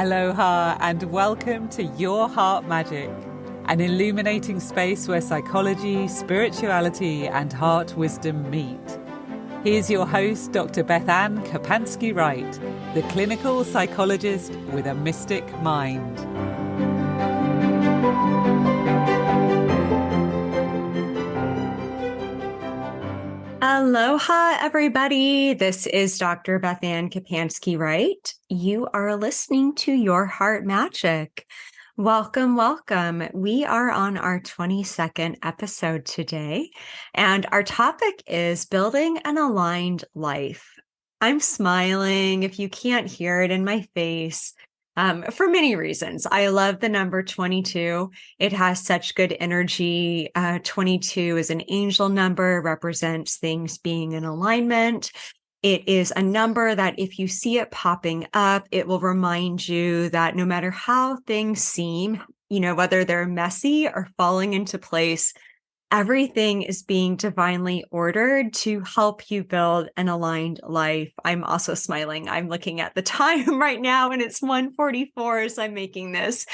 Aloha and welcome to Your Heart Magic, an illuminating space where psychology, spirituality and heart wisdom meet. Here's your host, Dr. BethAnne Kapansky-Wright, the clinical psychologist with a mystic mind. Aloha, everybody. This is Dr. BethAnne Kapansky-Wright. You are listening to Your Heart Magic. Welcome, welcome. We are on our 22nd episode today, and our topic is building an aligned life. I'm smiling if you can't hear it in my face. For many reasons. I love the number 22. It has such good energy. 22 is an angel number, represents things being in alignment. It is a number that if you see it popping up, it will remind you that no matter how things seem, whether they're messy or falling into place, everything is being divinely ordered to help you build an aligned life. I'm also smiling. I'm looking at the time right now and it's 1:44 as I'm making this.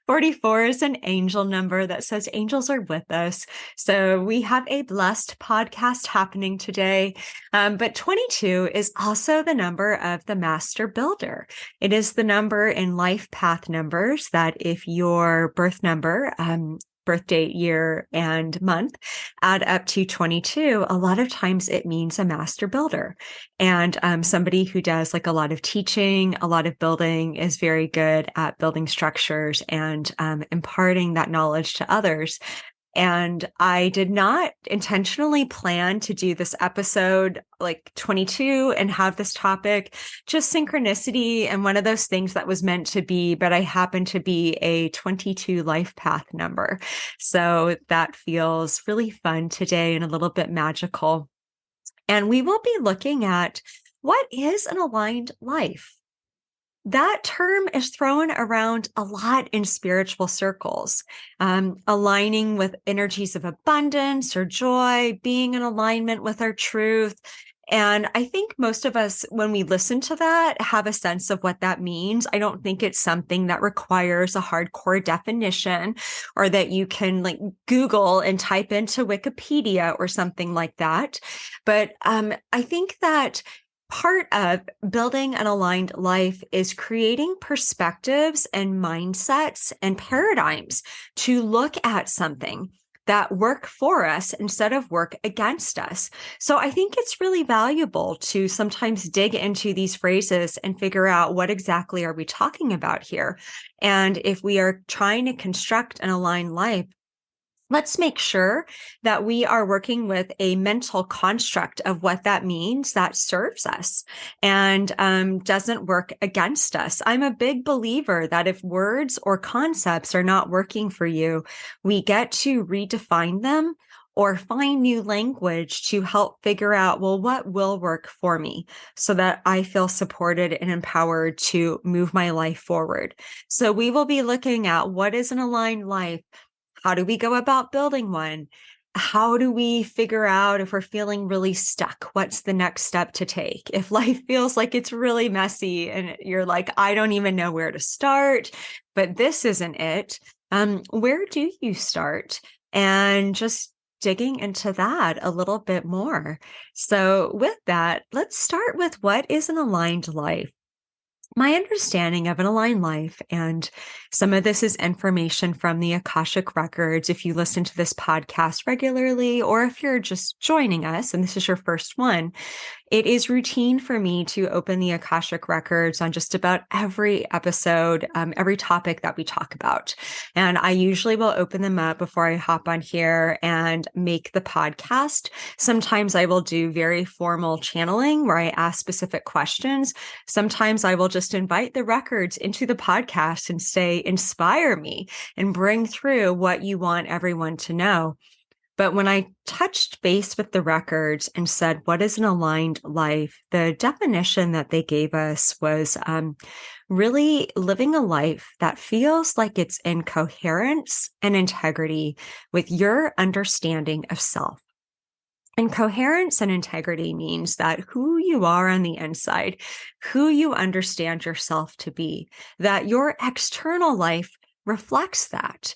44 is an angel number that says angels are with us. So we have a blessed podcast happening today. But 22 is also the number of the master builder. It is the number in life path numbers that if your birth number, birth date, year, and month add up to 22, a lot of times it means a master builder. And somebody who does like a lot of teaching, a lot of building, is very good at building structures and imparting that knowledge to others. And I did not intentionally plan to do this episode like 22 and have this topic, just synchronicity and one of those things that was meant to be, but I happen to be a 22 life path number. So that feels really fun today and a little bit magical. And we will be looking at what is an aligned life. That term is thrown around a lot in spiritual circles, aligning with energies of abundance or joy, being in alignment with our truth. And I think most of us, when we listen to that, have a sense of what that means. I don't think it's something that requires a hardcore definition or that you can like Google and type into Wikipedia or something like that. But I think that part of building an aligned life is creating perspectives and mindsets and paradigms to look at something that work for us instead of work against us. So I think it's really valuable to sometimes dig into these phrases and figure out what exactly are we talking about here. And if we are trying to construct an aligned life, let's make sure that we are working with a mental construct of what that means that serves us and doesn't work against us. I'm a big believer that if words or concepts are not working for you, we get to redefine them or find new language to help figure out, well, what will work for me so that I feel supported and empowered to move my life forward. So we will be looking at what is an aligned life. How do we go about building one? How do we figure out if we're feeling really stuck? What's the next step to take? If life feels like it's really messy and you're like, I don't even know where to start, but this isn't it. Where do you start? And just digging into that a little bit more. So with that, let's start with what is an aligned life. My understanding of an aligned life, and some of this is information from the Akashic Records. If you listen to this podcast regularly, or if you're just joining us and this is your first one, it is routine for me to open the Akashic Records on just about every episode, every topic that we talk about. And I usually will open them up before I hop on here and make the podcast. Sometimes I will do very formal channeling where I ask specific questions. Sometimes I will just invite the records into the podcast and say, inspire me and bring through what you want everyone to know. But when I touched base with the records and said, what is an aligned life? The definition that they gave us was really living a life that feels like it's in coherence and integrity with your understanding of self. And coherence and integrity means that who you are on the inside, who you understand yourself to be, that your external life reflects that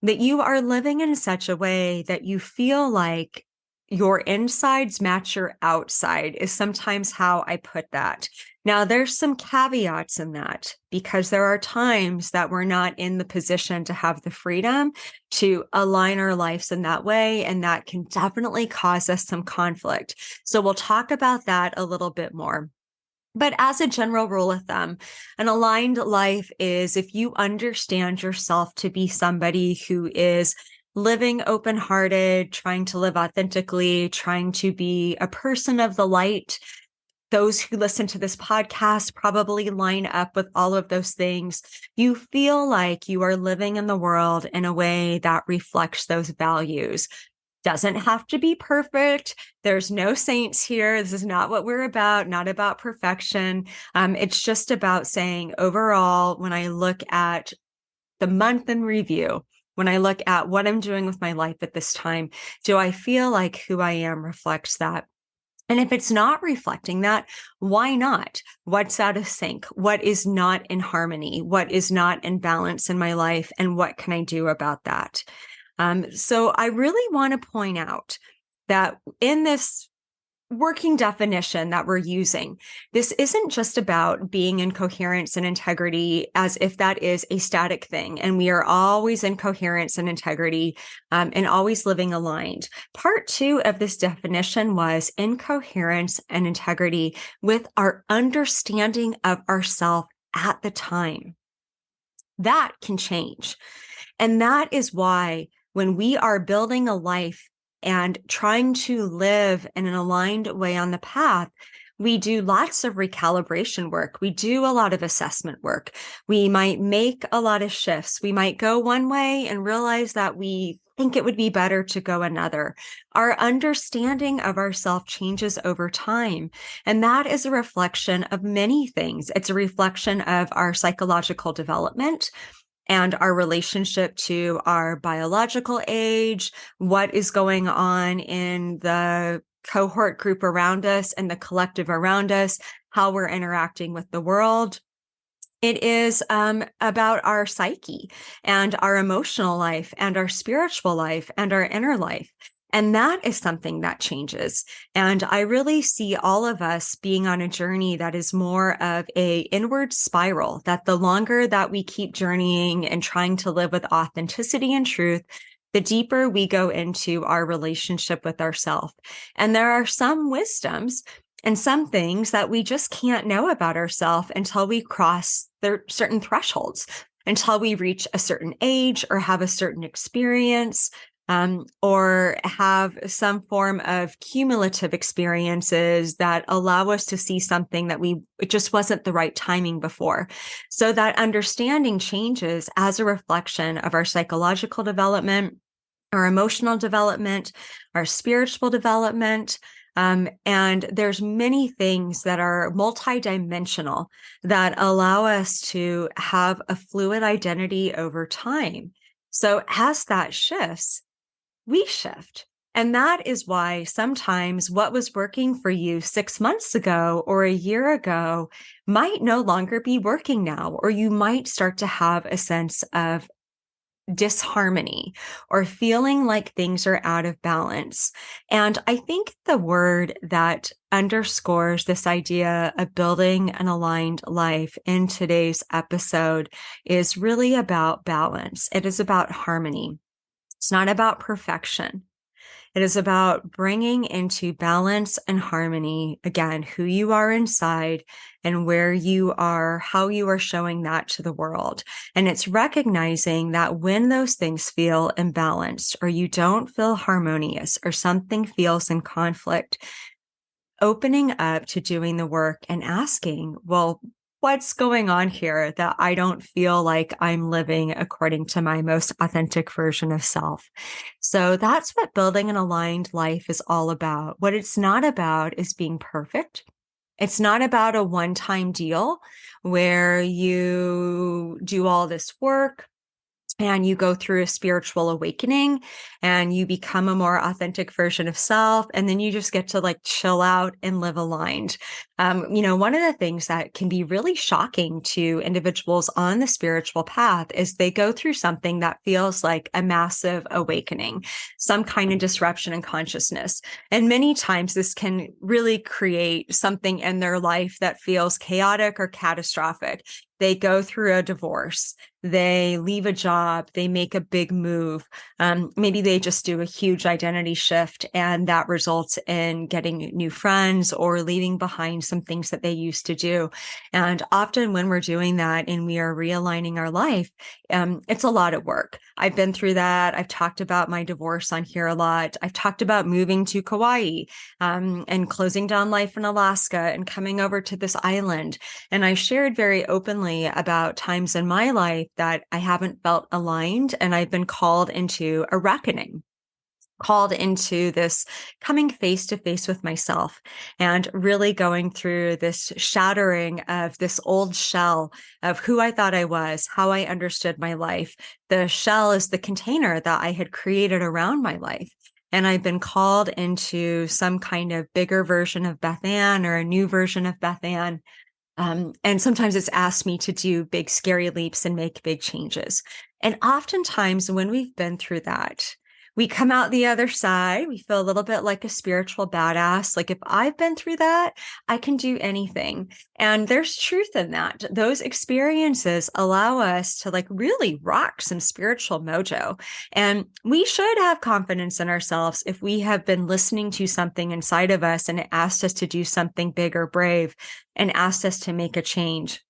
you are living in such a way that you feel like your insides match your outside is sometimes how I put that. Now, there's some caveats in that because there are times that we're not in the position to have the freedom to align our lives in that way. And that can definitely cause us some conflict. So we'll talk about that a little bit more. But as a general rule of thumb, an aligned life is if you understand yourself to be somebody who is living open-hearted, trying to live authentically, trying to be a person of the light. Those who listen to this podcast probably line up with all of those things. You feel like you are living in the world in a way that reflects those values. Doesn't have to be perfect. There's no saints here. This is not what we're about, not about perfection. It's just about saying overall, when I look at the month in review, when I look at what I'm doing with my life at this time, do I feel like who I am reflects that? And if it's not reflecting that, why not? What's out of sync? What is not in harmony? What is not in balance in my life? And what can I do about that? So I really want to point out that in this working definition that we're using, this isn't just about being in coherence and integrity as if that is a static thing. And we are always in coherence and integrity and always living aligned. Part 2 of this definition was in coherence and integrity with our understanding of ourselves at the time. That can change. And that is why when we are building a life and trying to live in an aligned way on the path, we do lots of recalibration work. We do a lot of assessment work. We might make a lot of shifts. We might go one way and realize that we think it would be better to go another. Our understanding of ourselves changes over time. And that is a reflection of many things. It's a reflection of our psychological development and our relationship to our biological age, what is going on in the cohort group around us and the collective around us, how we're interacting with the world. It is about our psyche and our emotional life and our spiritual life and our inner life. And that is something that changes. And I really see all of us being on a journey that is more of a inward spiral, that the longer that we keep journeying and trying to live with authenticity and truth, the deeper we go into our relationship with ourselves. And there are some wisdoms and some things that we just can't know about ourselves until we cross certain thresholds, until we reach a certain age or have a certain experience. Or have some form of cumulative experiences that allow us to see something that it just wasn't the right timing before. So that understanding changes as a reflection of our psychological development, our emotional development, our spiritual development. And there's many things that are multidimensional that allow us to have a fluid identity over time. So as that shifts, we shift. And that is why sometimes what was working for you 6 months ago or a year ago might no longer be working now, or you might start to have a sense of disharmony or feeling like things are out of balance. And I think the word that underscores this idea of building an aligned life in today's episode is really about balance. It is about harmony. It's not about perfection. It is about bringing into balance and harmony, again, who you are inside and where you are, how you are showing that to the world. And it's recognizing that when those things feel imbalanced or you don't feel harmonious or something feels in conflict, opening up to doing the work and asking, well, what's going on here that I don't feel like I'm living according to my most authentic version of self? So that's what building an aligned life is all about. What it's not about is being perfect. It's not about a one-time deal where you do all this work and you go through a spiritual awakening and you become a more authentic version of self. And then you just get to like chill out and live aligned. One of the things that can be really shocking to individuals on the spiritual path is they go through something that feels like a massive awakening, some kind of disruption in consciousness. And many times this can really create something in their life that feels chaotic or catastrophic. They go through a divorce, they leave a job, they make a big move. Maybe they just do a huge identity shift, and that results in getting new friends or leaving behind some things that they used to do. And often when we're doing that and we are realigning our life, it's a lot of work. I've been through that. I've talked about my divorce on here a lot. I've talked about moving to Kauai, and closing down life in Alaska and coming over to this island. And I shared very openly about times in my life that I haven't felt aligned, and I've been called into a reckoning, called into this coming face to face with myself and really going through this shattering of this old shell of who I thought I was, how I understood my life. The shell is the container that I had created around my life. And I've been called into some kind of bigger version of BethAnne or a new version of BethAnne. And sometimes it's asked me to do big, scary leaps and make big changes. And oftentimes when we've been through that, we come out the other side, we feel a little bit like a spiritual badass. Like if I've been through that, I can do anything. And there's truth in that. Those experiences allow us to like really rock some spiritual mojo. And we should have confidence in ourselves if we have been listening to something inside of us and it asked us to do something big or brave and asked us to make a change.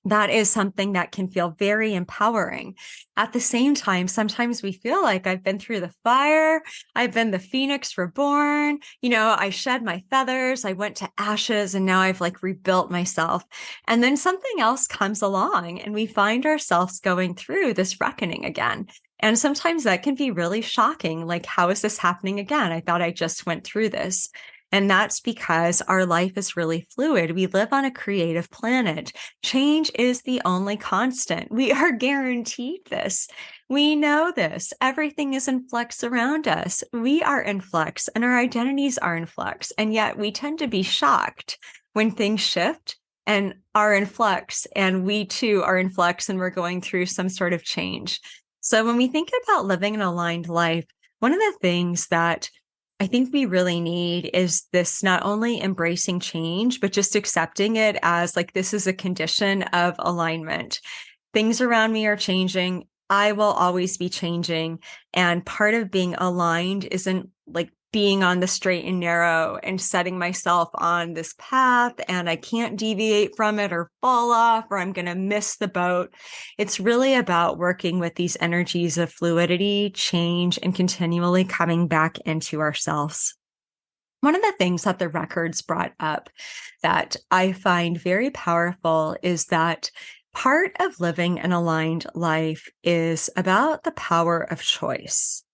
That is something that can feel very empowering. At the same time, sometimes we feel like I've been through the fire. I've been the phoenix reborn. I shed my feathers. I went to ashes and now I've like rebuilt myself. And then something else comes along and we find ourselves going through this reckoning again. And sometimes that can be really shocking. Like, how is this happening again? I thought I just went through this. And that's because our life is really fluid. We live on a creative planet. Change is the only constant. We are guaranteed this. We know this. Everything is in flux around us. We are in flux and our identities are in flux. And yet we tend to be shocked when things shift and are in flux. And we too are in flux and we're going through some sort of change. So when we think about living an aligned life, one of the things that I think we really need is this not only embracing change, but just accepting it as like, this is a condition of alignment. Things around me are changing. I will always be changing. And part of being aligned isn't like being on the straight and narrow and setting myself on this path and I can't deviate from it or fall off or I'm going to miss the boat. It's really about working with these energies of fluidity, change, and continually coming back into ourselves. One of the things that the records brought up that I find very powerful is that part of living an aligned life is about the power of choice.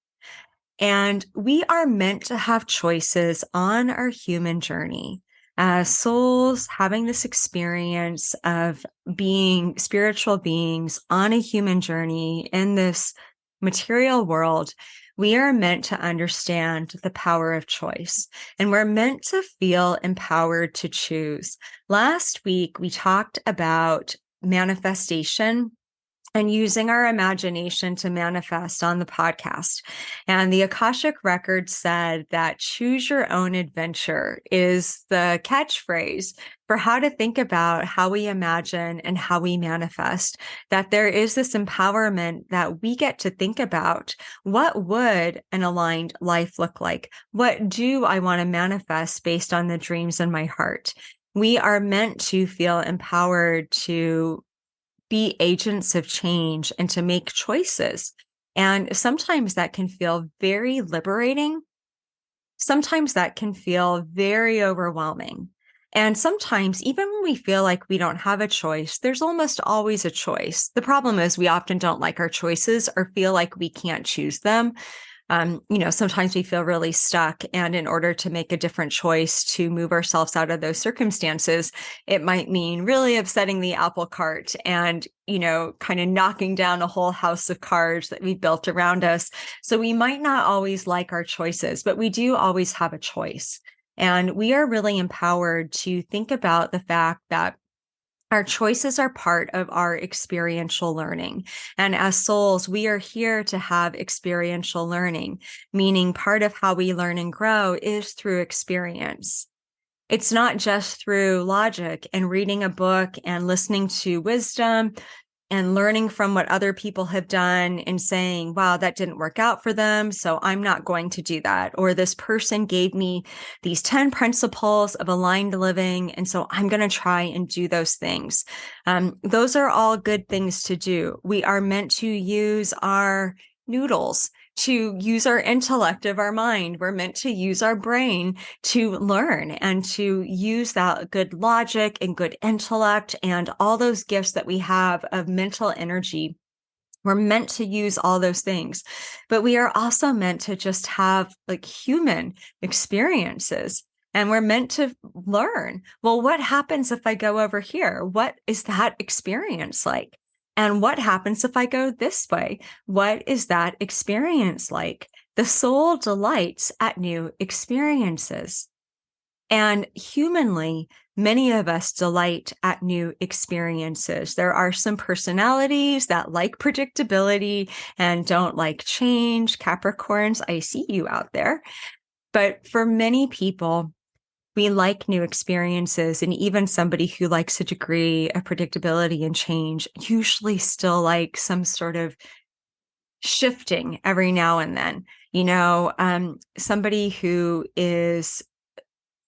And we are meant to have choices on our human journey as souls having this experience of being spiritual beings on a human journey in this material world. We are meant to understand the power of choice, and we're meant to feel empowered to choose. Last week, we talked about manifestation and using our imagination to manifest on the podcast. And the Akashic Records said that choose your own adventure is the catchphrase for how to think about how we imagine and how we manifest, that there is this empowerment that we get to think about what would an aligned life look like? What do I want to manifest based on the dreams in my heart? We are meant to feel empowered to be agents of change and to make choices. And sometimes that can feel very liberating. Sometimes that can feel very overwhelming. And sometimes, even when we feel like we don't have a choice, there's almost always a choice. The problem is we often don't like our choices or feel like we can't choose them. Sometimes we feel really stuck. And in order to make a different choice to move ourselves out of those circumstances, it might mean really upsetting the apple cart and, kind of knocking down a whole house of cards that we built around us. So we might not always like our choices, but we do always have a choice. And we are really empowered to think about the fact that our choices are part of our experiential learning. And as souls, we are here to have experiential learning, meaning part of how we learn and grow is through experience. It's not just through logic and reading a book and listening to wisdom and learning from what other people have done and saying, wow, that didn't work out for them, so I'm not going to do that. Or this person gave me these 10 principles of aligned living, and so I'm going to try and do those things. Those are all good things to do. We are meant to use our noodles, to use our intellect of our mind. We're meant to use our brain to learn and to use that good logic and good intellect and all those gifts that we have of mental energy. We're meant to use all those things, but we are also meant to just have like human experiences. And we're meant to learn, well, what happens if I go over here? What is that experience like? And what happens if I go this way? What is that experience like? The soul delights at new experiences. And humanly, many of us delight at new experiences. There are some personalities that like predictability and don't like change. Capricorns, I see you out there. But for many people, we like new experiences, and even somebody who likes a degree of predictability and change usually still like some sort of shifting every now and then. Somebody who is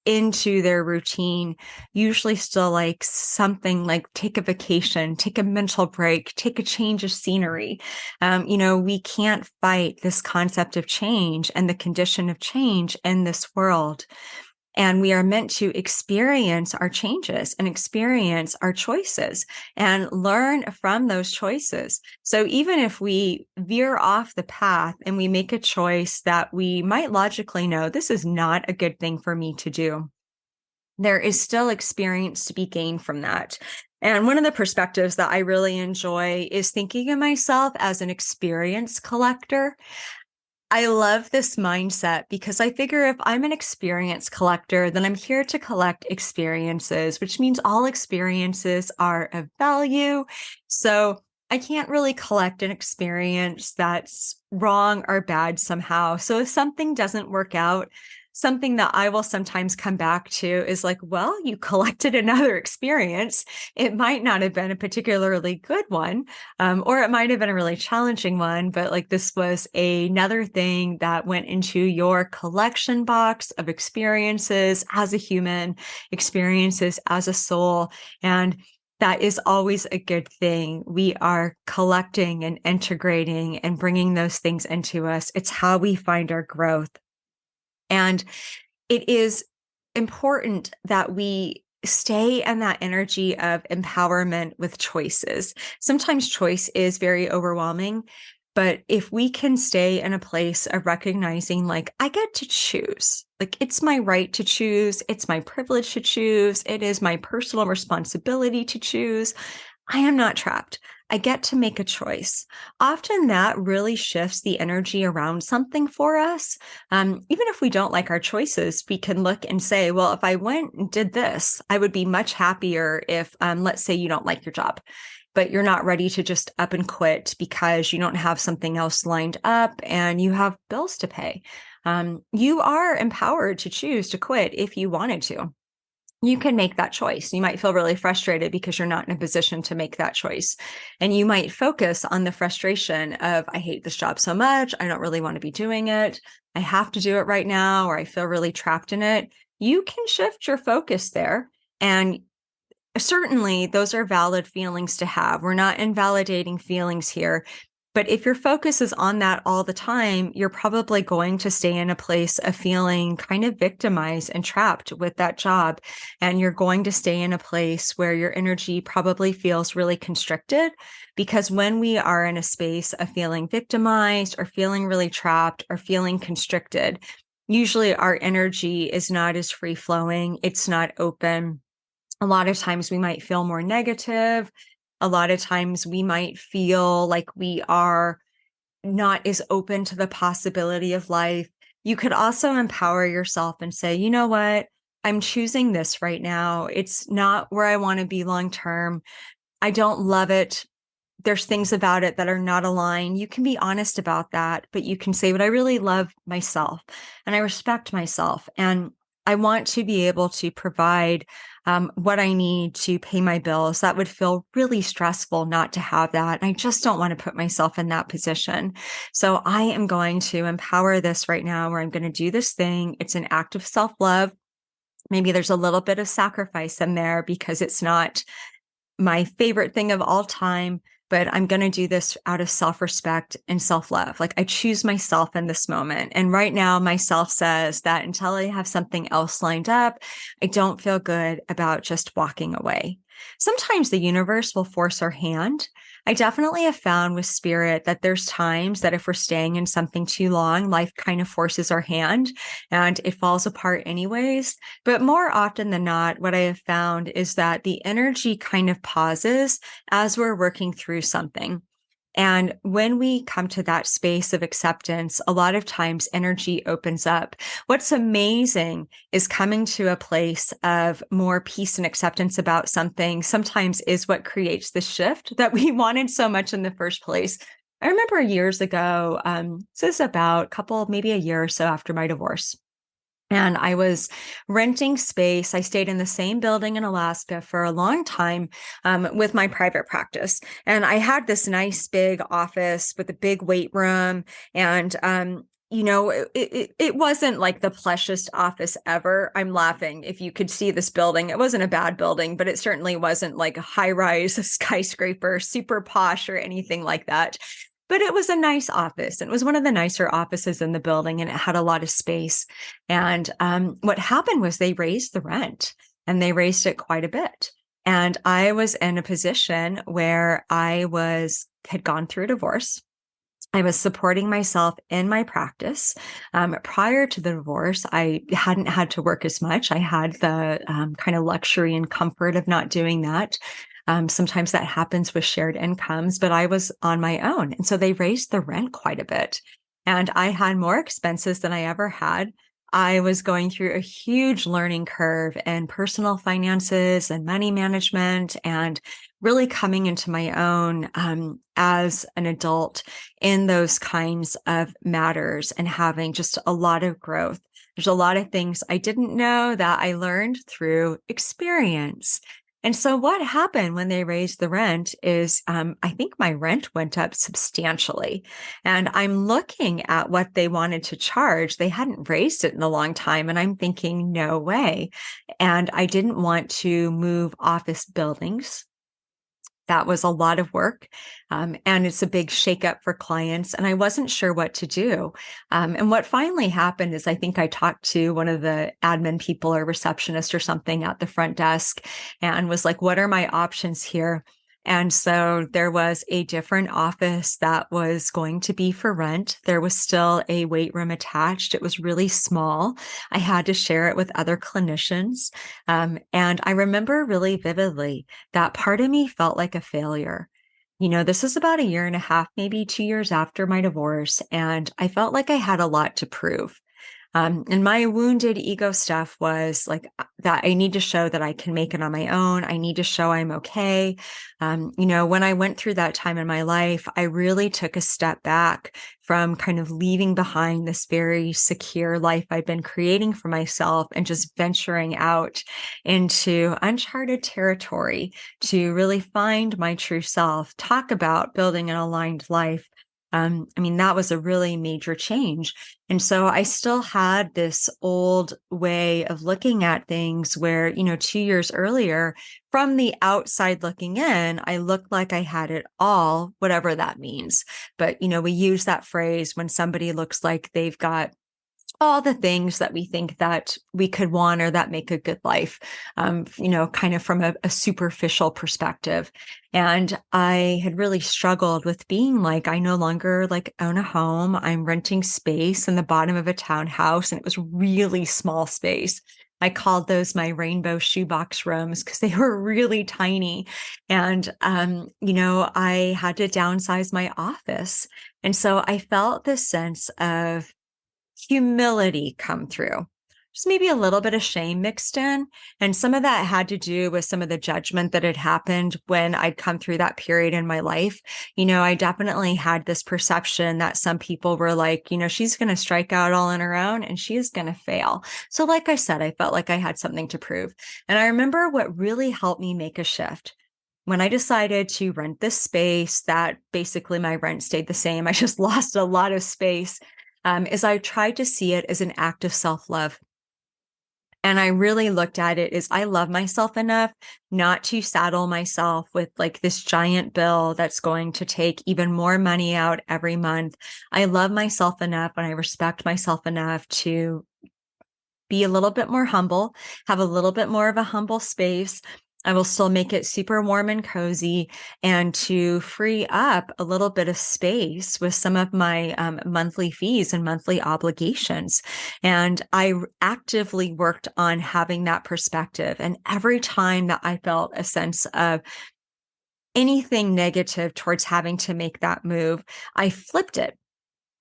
into their routine usually still likes something like take a vacation, take a mental break, take a change of scenery. We can't fight this concept of change and the condition of change in this world. And we are meant to experience our changes and experience our choices and learn from those choices. So even if we veer off the path and we make a choice that we might logically know, this is not a good thing for me to do, there is still experience to be gained from that. And one of the perspectives that I really enjoy is thinking of myself as an experience collector. I love this mindset because I figure if I'm an experience collector, then I'm here to collect experiences, which means all experiences are of value. So I can't really collect an experience that's wrong or bad somehow. So if something doesn't work out, something that I will sometimes come back to is like, well, you collected another experience. It might not have been a particularly good one, or it might have been a really challenging one, but like this was another thing that went into your collection box of experiences as a human, experiences as a soul. And that is always a good thing. We are collecting and integrating and bringing those things into us. It's how we find our growth. And it is important that we stay in that energy of empowerment with choices. Sometimes choice is very overwhelming, but if we can stay in a place of recognizing, like, I get to choose, like, it's my right to choose, it's my privilege to choose, it is my personal responsibility to choose. I am not trapped. I get to make a choice. Often that really shifts the energy around something for us. Even if we don't like our choices, we can look and say, well, if I went and did this, I would be much happier if, let's say you don't like your job, but you're not ready to just up and quit because you don't have something else lined up and you have bills to pay. You are empowered to choose to quit if you wanted to. You can make that choice. You might feel really frustrated because you're not in a position to make that choice. And you might focus on the frustration of, I hate this job so much. I don't really want to be doing it. I have to do it right now, or I feel really trapped in it. You can shift your focus there. And certainly those are valid feelings to have. We're not invalidating feelings here. But if your focus is on that all the time, you're probably going to stay in a place of feeling kind of victimized and trapped with that job. And you're going to stay in a place where your energy probably feels really constricted, because when we are in a space of feeling victimized or feeling really trapped or feeling constricted, usually our energy is not as free flowing. It's not open. A lot of times we might feel more negative. A lot of times we might feel like we are not as open to the possibility of life. You could also empower yourself and say, you know what? I'm choosing this right now. It's not where I want to be long term. I don't love it. There's things about it that are not aligned. You can be honest about that, but you can say, but I really love myself and I respect myself. And I want to be able to provide what I need to pay my bills. That would feel really stressful not to have that. And I just don't want to put myself in that position. So I am going to empower this right now where I'm going to do this thing. It's an act of self-love. Maybe there's a little bit of sacrifice in there because it's not my favorite thing of all time, but I'm going to do this out of self-respect and self-love. Like I choose myself in this moment. And right now, myself says that until I have something else lined up, I don't feel good about just walking away. Sometimes the universe will force our hand. I definitely have found with spirit that there's times that if we're staying in something too long, life kind of forces our hand and it falls apart anyways. But more often than not, what I have found is that the energy kind of pauses as we're working through something. And when we come to that space of acceptance, a lot of times energy opens up. What's amazing is coming to a place of more peace and acceptance about something sometimes is what creates the shift that we wanted so much in the first place. I remember years ago, this is about maybe a year or so after my divorce. And I was renting space. I stayed in the same building in Alaska for a long time with my private practice. And I had this nice big office with a big weight room. And, it wasn't like the plushest office ever. I'm laughing. If you could see this building, it wasn't a bad building, but it certainly wasn't like a high rise skyscraper, super posh or anything like that. But it was a nice office. And it was one of the nicer offices in the building, and it had a lot of space. And what happened was they raised the rent, and they raised it quite a bit. And I was in a position where had gone through a divorce. I was supporting myself in my practice. Prior to the divorce, I hadn't had to work as much. I had the kind of luxury and comfort of not doing that. Sometimes that happens with shared incomes, but I was on my own. And so they raised the rent quite a bit. And I had more expenses than I ever had. I was going through a huge learning curve in personal finances and money management and really coming into my own as an adult in those kinds of matters and having just a lot of growth. There's a lot of things I didn't know that I learned through experience. And so what happened when they raised the rent is I think my rent went up substantially. And I'm looking at what they wanted to charge. They hadn't raised it in a long time. And I'm thinking, no way. And I didn't want to move office buildings. That was a lot of work. And it's a big shakeup for clients. And I wasn't sure what to do. And what finally happened is I think I talked to one of the admin people or receptionist or something at the front desk and was like, what are my options here? And so there was a different office that was going to be for rent. There was still a weight room attached. It was really small. I had to share it with other clinicians. And I remember really vividly that part of me felt like a failure. This is about a year and a half, maybe 2 years after my divorce. And I felt like I had a lot to prove. And my wounded ego stuff was like that I need to show that I can make it on my own. I need to show I'm okay. When I went through that time in my life, I really took a step back from kind of leaving behind this very secure life I've been creating for myself and just venturing out into uncharted territory to really find my true self, talk about building an aligned life. That was a really major change. And so I still had this old way of looking at things where, 2 years earlier, from the outside looking in, I looked like I had it all, whatever that means. But, we use that phrase when somebody looks like they've got all the things that we think that we could want or that make a good life, kind of from a superficial perspective. And I had really struggled with being like, I no longer like own a home. I'm renting space in the bottom of a townhouse, and it was really small space. I called those my rainbow shoebox rooms because they were really tiny. And, I had to downsize my office. And so I felt this sense of humility come through. Just maybe a little bit of shame mixed in. And some of that had to do with some of the judgment that had happened when I'd come through that period in my life. I definitely had this perception that some people were like, she's going to strike out all on her own and she is going to fail. So like I said, I felt like I had something to prove. And I remember what really helped me make a shift. When I decided to rent this space, that basically my rent stayed the same. I just lost a lot of space. Is I tried to see it as an act of self-love. And I really looked at it as I love myself enough not to saddle myself with like this giant bill that's going to take even more money out every month. I love myself enough and I respect myself enough to be a little bit more humble, have a little bit more of a humble space. I will still make it super warm and cozy, and to free up a little bit of space with some of my monthly fees and monthly obligations. And I actively worked on having that perspective. And every time that I felt a sense of anything negative towards having to make that move, I flipped it.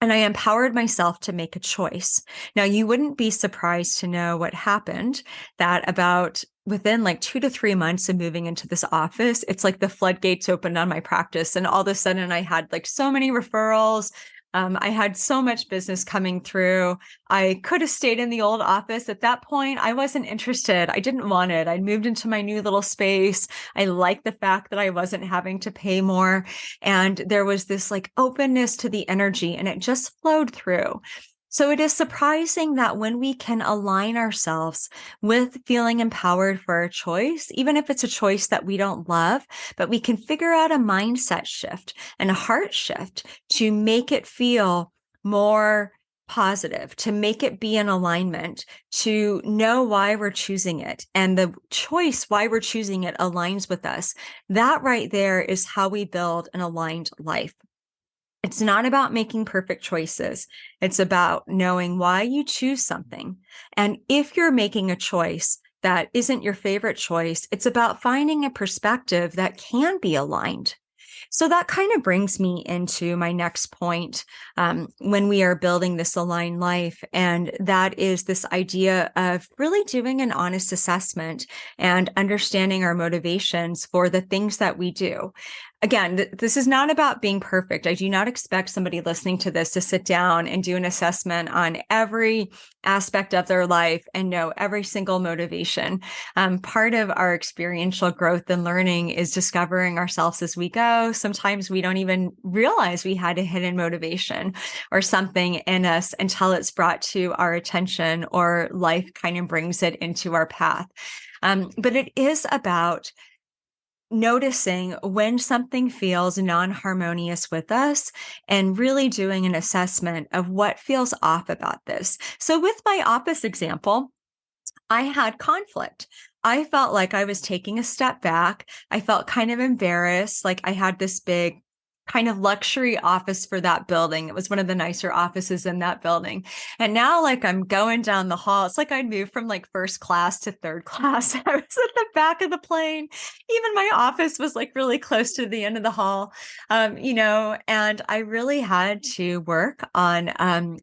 And I empowered myself to make a choice. Now, you wouldn't be surprised to know what happened, that about within like 2 to 3 months of moving into this office, it's like the floodgates opened on my practice. And all of a sudden I had like so many referrals. I had so much business coming through. I could have stayed in the old office. At that point, I wasn't interested. I didn't want it. I'd moved into my new little space. I liked the fact that I wasn't having to pay more. And there was this like openness to the energy, and it just flowed through. So it is surprising that when we can align ourselves with feeling empowered for a choice, even if it's a choice that we don't love, but we can figure out a mindset shift and a heart shift to make it feel more positive, to make it be in alignment, to know why we're choosing it. And the choice why we're choosing it aligns with us. That right there is how we build an aligned life. It's not about making perfect choices. It's about knowing why you choose something. And if you're making a choice that isn't your favorite choice, it's about finding a perspective that can be aligned. So that kind of brings me into my next point when we are building this aligned life. And that is this idea of really doing an honest assessment and understanding our motivations for the things that we do. Again, this is not about being perfect. I do not expect somebody listening to this to sit down and do an assessment on every aspect of their life and know every single motivation. Part of our experiential growth and learning is discovering ourselves as we go. Sometimes we don't even realize we had a hidden motivation or something in us until it's brought to our attention or life kind of brings it into our path. But it is about noticing when something feels non-harmonious with us and really doing an assessment of what feels off about this. So with my office example, I had conflict. I felt like I was taking a step back. I felt kind of embarrassed. Like I had this big kind of luxury office for that building. It was one of the nicer offices in that building. And now like I'm going down the hall. It's like I'd moved from like first class to third class. I was at the back of the plane. Even my office was like really close to the end of the hall, and I really had to work on,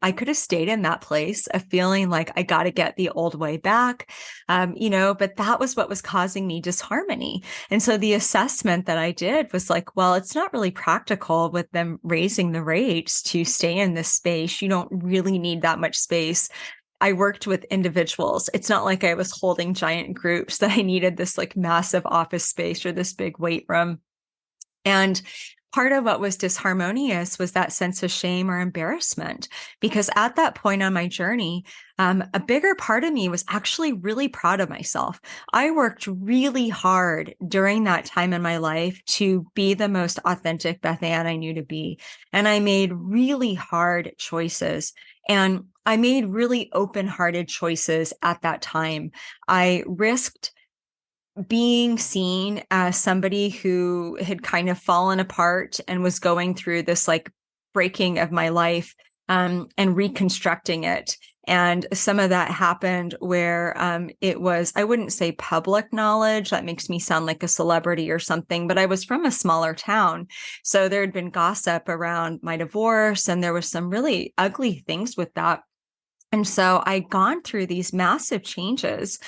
I could have stayed in that place of feeling like I got to get the old way back, but that was what was causing me disharmony. And so the assessment that I did was like, well, it's not really practical with them raising the rates to stay in this space. You don't really need that much space. I worked with individuals. It's not like I was holding giant groups that I needed this like massive office space or this big weight room. And part of what was disharmonious was that sense of shame or embarrassment, because at that point on my journey, a bigger part of me was actually really proud of myself. I worked really hard during that time in my life to be the most authentic BethAnne I knew to be. And I made really hard choices. And I made really open-hearted choices at that time. I risked being seen as somebody who had kind of fallen apart and was going through this like breaking of my life, and reconstructing it. And some of that happened where it was, I wouldn't say public knowledge. That makes me sound like a celebrity or something, but I was from a smaller town. So there had been gossip around my divorce, and there was some really ugly things with that. And so I'd gone through these massive changes,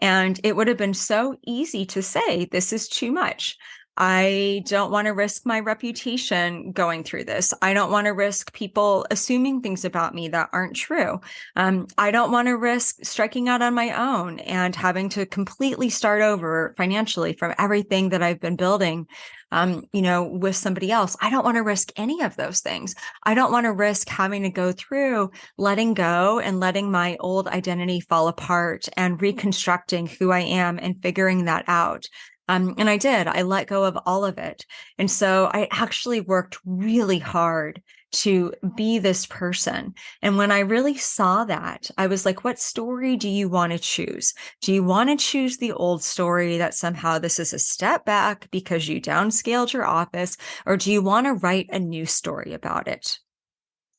and it would have been so easy to say, this is too much. I don't want to risk my reputation going through this. I don't want to risk people assuming things about me that aren't true. I don't want to risk striking out on my own and having to completely start over financially from everything that I've been building, with somebody else. I don't want to risk any of those things. I don't want to risk having to go through letting go and letting my old identity fall apart and reconstructing who I am and figuring that out. And I did. I let go of all of it. And so I actually worked really hard to be this person. And when I really saw that, I was like, what story do you want to choose? Do you want to choose the old story that somehow this is a step back because you downscaled your office? Or do you want to write a new story about it?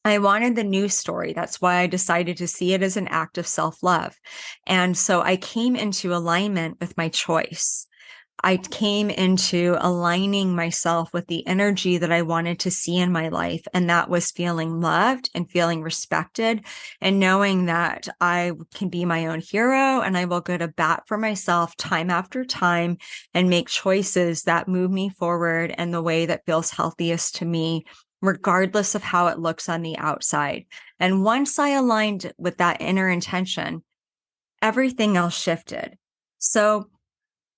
I wanted the new story. That's why I decided to see it as an act of self-love. And so I came into alignment with my choice. I came into aligning myself with the energy that I wanted to see in my life. And that was feeling loved and feeling respected and knowing that I can be my own hero and I will go to bat for myself time after time and make choices that move me forward in the way that feels healthiest to me, regardless of how it looks on the outside. And once I aligned with that inner intention, everything else shifted. So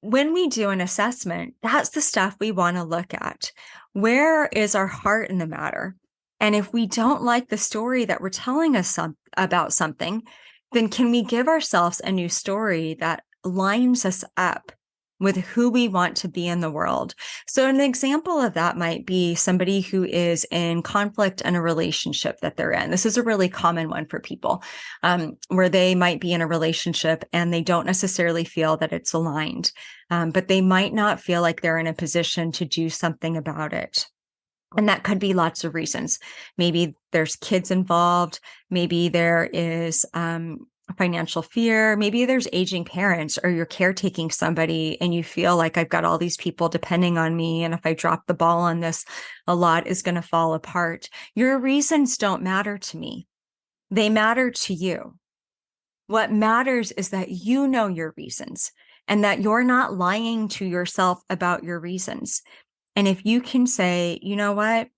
when we do an assessment, that's the stuff we want to look at. Where is our heart in the matter? And if we don't like the story that we're telling us about something, then can we give ourselves a new story that lines us up with who we want to be in the world? So an example of that might be somebody who is in conflict in a relationship that they're in. This is a really common one for people, where they might be in a relationship and they don't necessarily feel that it's aligned, but they might not feel like they're in a position to do something about it. And that could be lots of reasons. Maybe there's kids involved. Maybe there is financial fear. Maybe there's aging parents, or you're caretaking somebody and you feel like I've got all these people depending on me. And if I drop the ball on this, a lot is going to fall apart. Your reasons don't matter to me. They matter to you. What matters is that you know your reasons and that you're not lying to yourself about your reasons. And if you can say, you know what,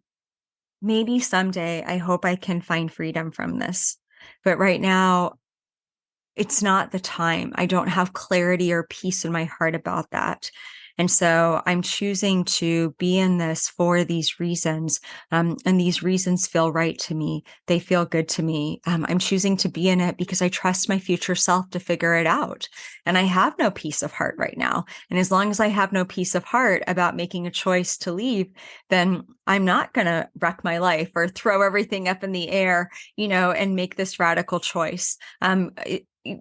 maybe someday I hope I can find freedom from this. But right now, it's not the time. I don't have clarity or peace in my heart about that. And so I'm choosing to be in this for these reasons. And these reasons feel right to me. They feel good to me. I'm choosing to be in it because I trust my future self to figure it out. And I have no peace of heart right now. And as long as I have no peace of heart about making a choice to leave, then I'm not going to wreck my life or throw everything up in the air, and make this radical choice.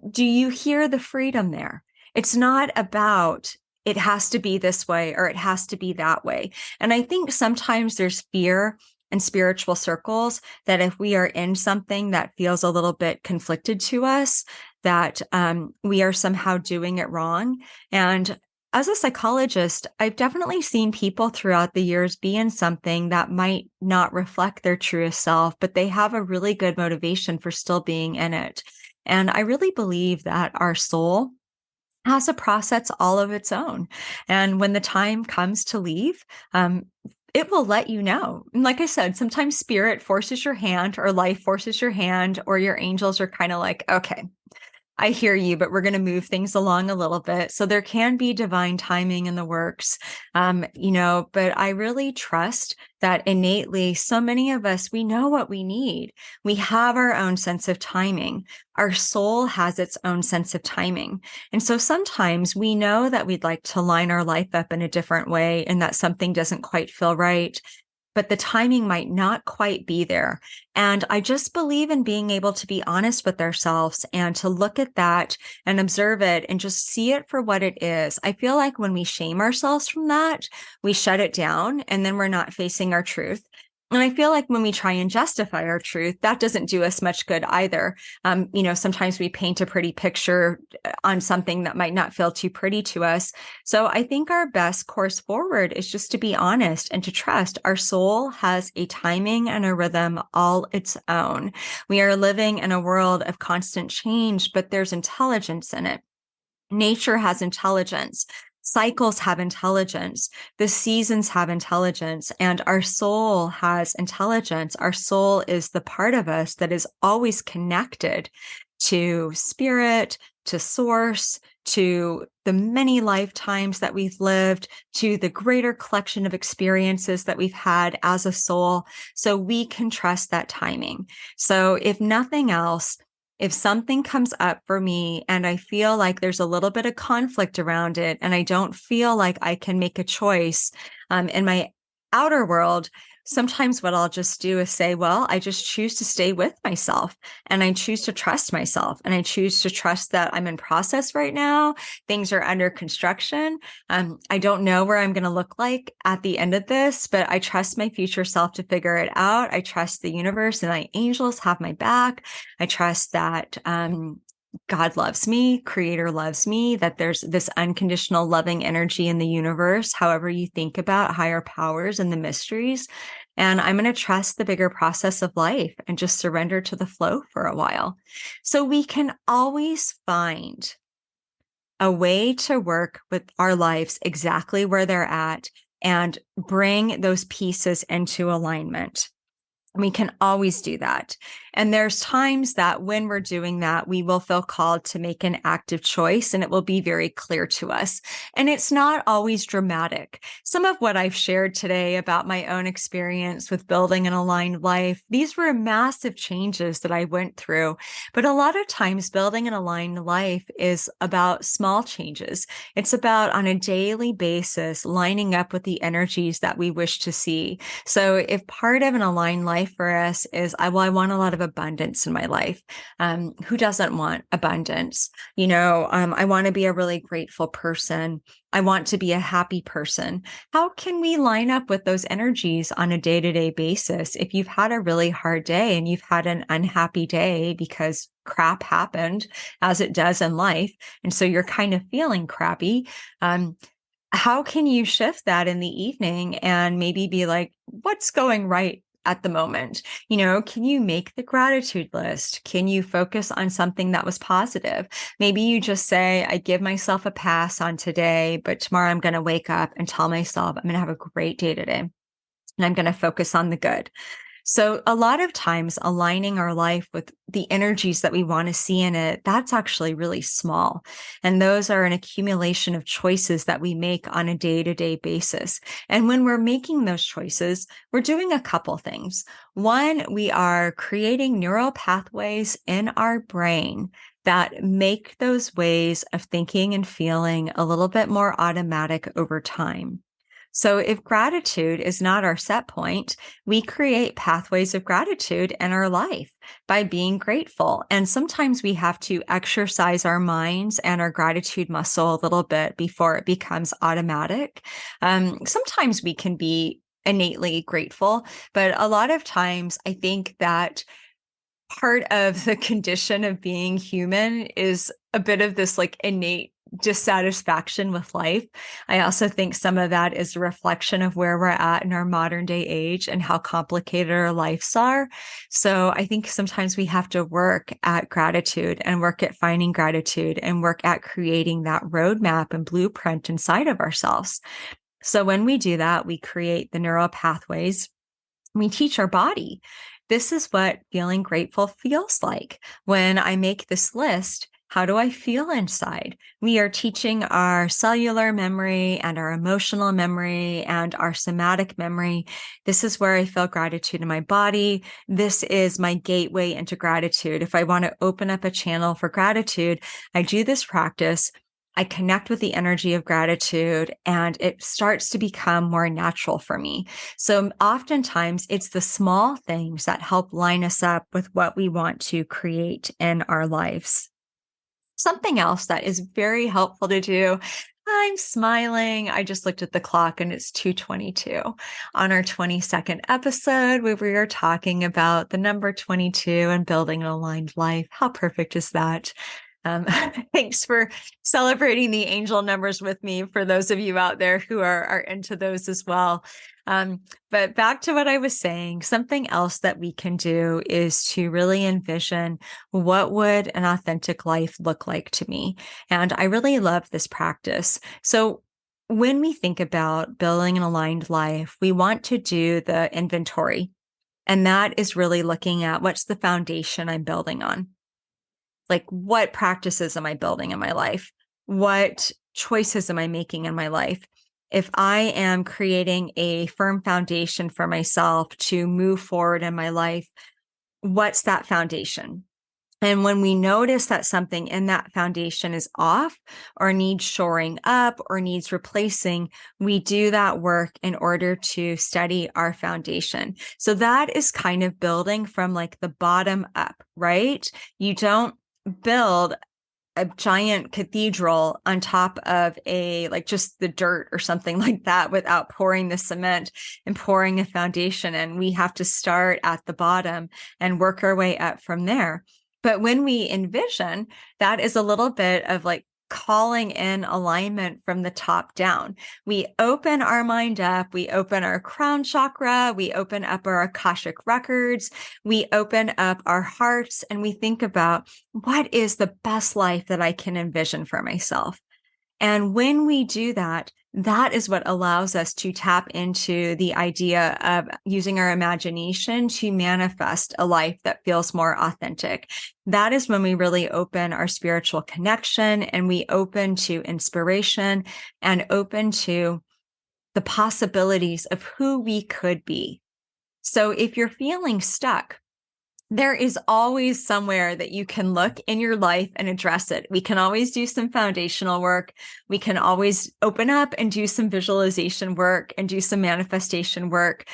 Do you hear the freedom there? It's not about it has to be this way or it has to be that way. And I think sometimes there's fear in spiritual circles that if we are in something that feels a little bit conflicted to us, that we are somehow doing it wrong. And as a psychologist, I've definitely seen people throughout the years be in something that might not reflect their truest self, but they have a really good motivation for still being in it. And I really believe that our soul has a process all of its own. And when the time comes to leave, it will let you know. And like I said, sometimes spirit forces your hand or life forces your hand, or your angels are kind of like, okay, I hear you, but we're going to move things along a little bit. So there can be divine timing in the works, but I really trust that innately, so many of us, we know what we need. We have our own sense of timing. Our soul has its own sense of timing. And so sometimes we know that we'd like to line our life up in a different way and that something doesn't quite feel right, but the timing might not quite be there. And I just believe in being able to be honest with ourselves and to look at that and observe it and just see it for what it is. I feel like when we shame ourselves from that, we shut it down and then we're not facing our truth. And I feel like when we try and justify our truth, that doesn't do us much good either. Sometimes we paint a pretty picture on something that might not feel too pretty to us. So I think our best course forward is just to be honest and to trust our soul has a timing and a rhythm all its own. We are living in a world of constant change, but there's intelligence in it. Nature has intelligence. Cycles have intelligence. The seasons have intelligence, and our soul has intelligence. Our soul is the part of us that is always connected to spirit, to source, to the many lifetimes that we've lived, to the greater collection of experiences that we've had as a soul. So we can trust that timing. So if nothing else, if something comes up for me and I feel like there's a little bit of conflict around it and I don't feel like I can make a choice in my outer world, sometimes what I'll just do is say, well, I just choose to stay with myself and I choose to trust myself and I choose to trust that I'm in process right now. Things are under construction. I don't know where I'm going to look like at the end of this, but I trust my future self to figure it out. I trust the universe and my angels have my back. I trust that, God loves me, creator loves me, that there's this unconditional loving energy in the universe, however you think about higher powers and the mysteries. And I'm going to trust the bigger process of life and just surrender to the flow for a while. So we can always find a way to work with our lives exactly where they're at and bring those pieces into alignment. We can always do that. And there's times that when we're doing that, we will feel called to make an active choice and it will be very clear to us. And it's not always dramatic. Some of what I've shared today about my own experience with building an aligned life, these were massive changes that I went through. But a lot of times building an aligned life is about small changes. It's about on a daily basis, lining up with the energies that we wish to see. So if part of an aligned life for us is, I want a lot of abundance in my life. Who doesn't want abundance? I want to be a really grateful person. I want to be a happy person. How can we line up with those energies on a day-to-day basis? If you've had a really hard day and you've had an unhappy day because crap happened, as it does in life, and so you're kind of feeling crappy, how can you shift that in the evening and maybe be like, what's going right at the moment? Can you make the gratitude list? Can you focus on something that was positive? Maybe you just say, I give myself a pass on today, but tomorrow I'm going to wake up and tell myself I'm going to have a great day today. And I'm going to focus on the good. So a lot of times aligning our life with the energies that we want to see in it, that's actually really small. And those are an accumulation of choices that we make on a day-to-day basis. And when we're making those choices, we're doing a couple things. One, we are creating neural pathways in our brain that make those ways of thinking and feeling a little bit more automatic over time. So if gratitude is not our set point, we create pathways of gratitude in our life by being grateful. And sometimes we have to exercise our minds and our gratitude muscle a little bit before it becomes automatic. Sometimes we can be innately grateful, but a lot of times I think that part of the condition of being human is a bit of this like innate dissatisfaction with life. I also think some of that is a reflection of where we're at in our modern day age and how complicated our lives are. So I think sometimes we have to work at gratitude and work at finding gratitude and work at creating that roadmap and blueprint inside of ourselves. So when we do that, we create the neural pathways. We teach our body, this is what feeling grateful feels like. When I make this list, How do I feel inside? We are teaching our cellular memory and our emotional memory and our somatic memory. This is where I feel gratitude in my body. This is my gateway into gratitude. If I want to open up a channel for gratitude, I do this practice. I connect with the energy of gratitude and it starts to become more natural for me. So oftentimes it's the small things that help line us up with what we want to create in our lives. Something else that is very helpful to do. I'm smiling. I just looked at the clock and it's 2:22 on our 22nd episode where we are talking about the number 22 and building an aligned life. How perfect is that? Thanks for celebrating the angel numbers with me for those of you out there who are into those as well. But back to what I was saying, something else that we can do is to really envision what would an authentic life look like to me. And I really love this practice. So when we think about building an aligned life, we want to do the inventory. And that is really looking at what's the foundation I'm building on. Like, what practices am I building in my life? What choices am I making in my life? If I am creating a firm foundation for myself to move forward in my life, what's that foundation? And when we notice that something in that foundation is off or needs shoring up or needs replacing, we do that work in order to steady our foundation. So that is kind of building from like the bottom up, right? You don't build a giant cathedral on top of like just the dirt or something like that without pouring the cement and pouring a foundation. And we have to start at the bottom and work our way up from there. But when we envision, that is a little bit of like calling in alignment from the top down. We open our mind up, we open our crown chakra, we open up our Akashic records, we open up our hearts, and we think about what is the best life that I can envision for myself. And when we do that, that is what allows us to tap into the idea of using our imagination to manifest a life that feels more authentic. That is when we really open our spiritual connection and we open to inspiration and open to the possibilities of who we could be. So if you're feeling stuck, there is always somewhere that you can look in your life and address it. We can always do some foundational work. We can always open up and do some visualization work and do some manifestation work.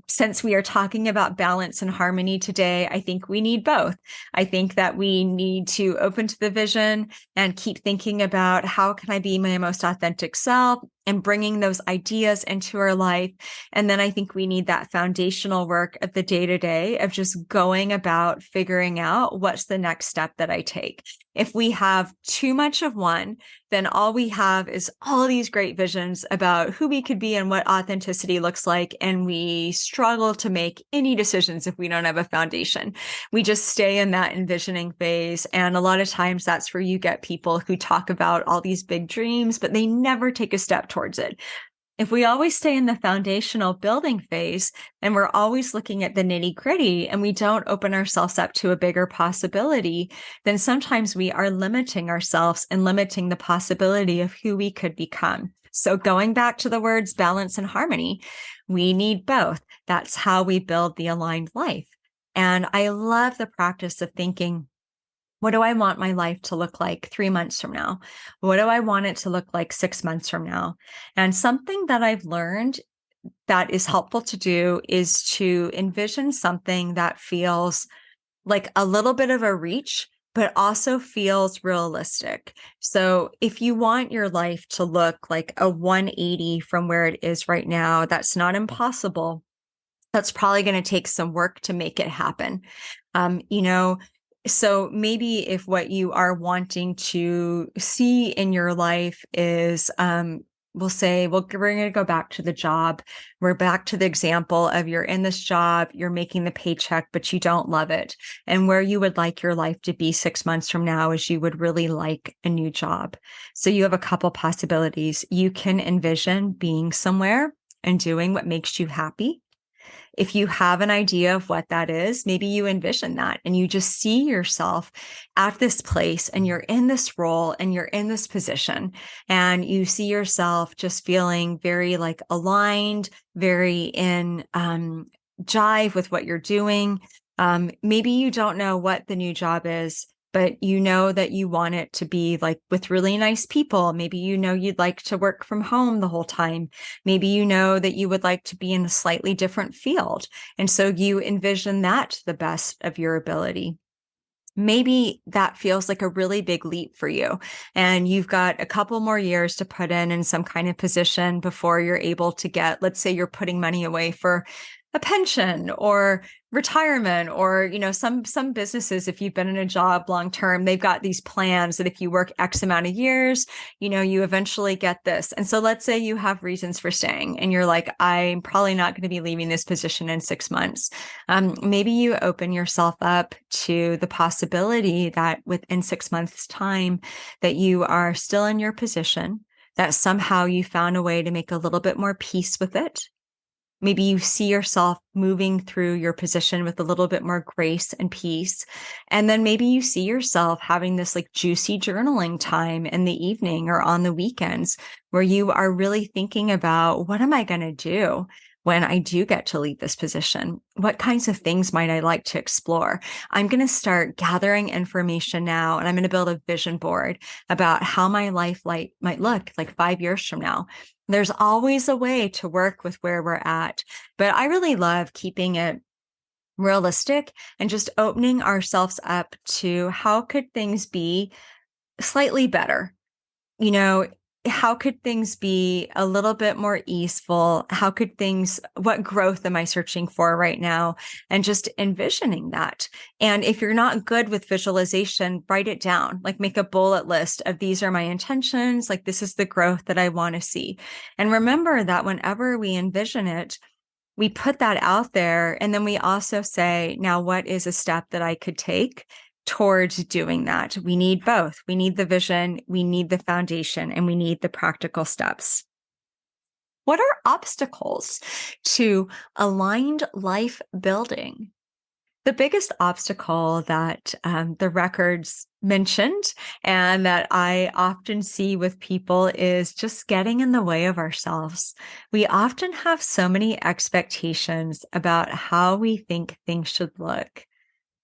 Since we are talking about balance and harmony today, I think we need both. I think that we need to open to the vision and keep thinking about how can I be my most authentic self and bringing those ideas into our life. And then I think we need that foundational work of the day-to-day of just going about figuring out what's the next step that I take. If we have too much of one, then all we have is all these great visions about who we could be and what authenticity looks like. And we struggle to make any decisions if we don't have a foundation. We just stay in that envisioning phase. And a lot of times that's where you get people who talk about all these big dreams, but they never take a step towards it. If we always stay in the foundational building phase and we're always looking at the nitty gritty and we don't open ourselves up to a bigger possibility, then sometimes we are limiting ourselves and limiting the possibility of who we could become. So going back to the words balance and harmony, we need both. That's how we build the aligned life. And I love the practice of thinking, what do I want my life to look like 3 months from now? What do I want it to look like 6 months from now? And something that I've learned that is helpful to do is to envision something that feels like a little bit of a reach, but also feels realistic. So if you want your life to look like a 180 from where it is right now, that's not impossible. That's probably going to take some work to make it happen. So maybe if what you are wanting to see in your life is, we'll say, well, we're going to go back to the job. We're back to the example of you're in this job, you're making the paycheck, but you don't love it. And where you would like your life to be 6 months from now is you would really like a new job. So you have a couple possibilities. You can envision being somewhere and doing what makes you happy. If you have an idea of what that is, maybe you envision that and you just see yourself at this place and you're in this role and you're in this position and you see yourself just feeling very like aligned, very in jive with what you're doing. Maybe you don't know what the new job is, but you know that you want it to be like with really nice people. Maybe you know you'd like to work from home the whole time. Maybe you know that you would like to be in a slightly different field. And so you envision that to the best of your ability. Maybe that feels like a really big leap for you, and you've got a couple more years to put in some kind of position before you're able to get, let's say you're putting money away for a pension or retirement, or, you know, some businesses, if you've been in a job long term, they've got these plans that if you work X amount of years, you know, you eventually get this. And so let's say you have reasons for staying and you're like, I'm probably not going to be leaving this position in 6 months. Maybe you open yourself up to the possibility that within 6 months' time that you are still in your position, that somehow you found a way to make a little bit more peace with it. Maybe you see yourself moving through your position with a little bit more grace and peace. And then maybe you see yourself having this like juicy journaling time in the evening or on the weekends where you are really thinking about, what am I going to do when I do get to leave this position? What kinds of things might I like to explore? I'm going to start gathering information now, and I'm going to build a vision board about how my life might look like 5 years from now. There's always a way to work with where we're at, but I really love keeping it realistic and just opening ourselves up to how could things be slightly better? You know, how could things be a little bit more easeful? What growth am I searching for right now? And just envisioning that. And if you're not good with visualization, write it down, like make a bullet list of these are my intentions. Like this is the growth that I want to see. And remember that whenever we envision it, we put that out there. And then we also say, now, what is a step that I could take towards doing that? We need both. We need the vision, we need the foundation, and we need the practical steps. What are obstacles to aligned life building? The biggest obstacle that the records mentioned and that I often see with people is just getting in the way of ourselves. We often have so many expectations about how we think things should look.